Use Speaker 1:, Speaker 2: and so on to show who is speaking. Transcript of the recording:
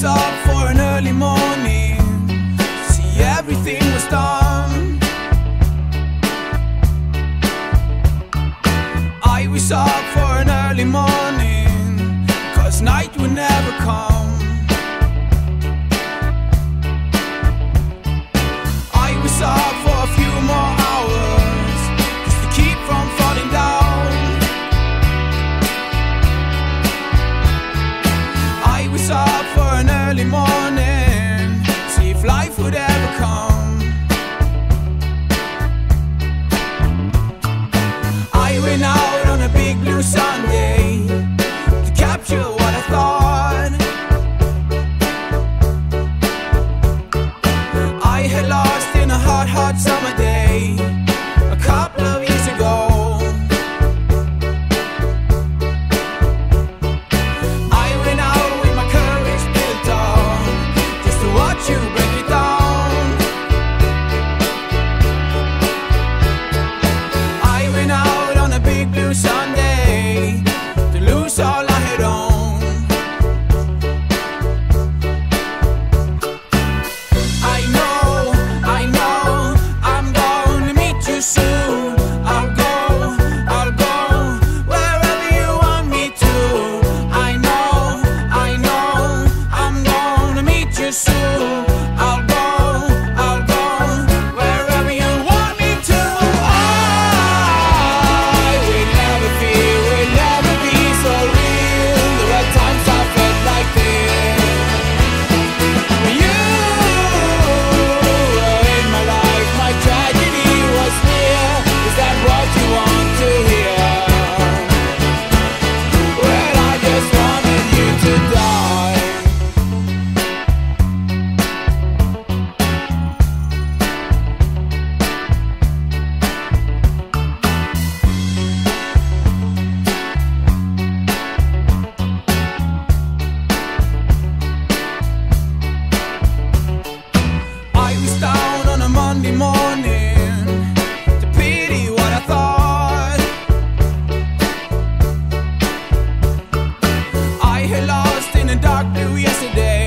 Speaker 1: was up for an early morning. See, everything was done. I was up for an early morning, 'cause night would never come. I was up for a few more hours, just to keep from falling down. I was up for an early morning, see if life would ever come. I went out on a big blue Sunday to capture what I thought I had lost in a hot, hot summer day a couple of years ago. I went out with my courage built up, just to watch you break it down. I went out on a big blue Sunday to lose all I had owned. I know, I'm going to meet you soon. I'll go wherever you want me to. I know, I'm going to meet you soon. I'll go wherever you want me to. I will never feel, will never be so real. There were times I felt like this. When you were in my life, my tragedy was real. Is that what you want to hear? Well, I just wanted you to die. I was down on a Monday morning to pity what I thought I had lost in a dark blue yesterday.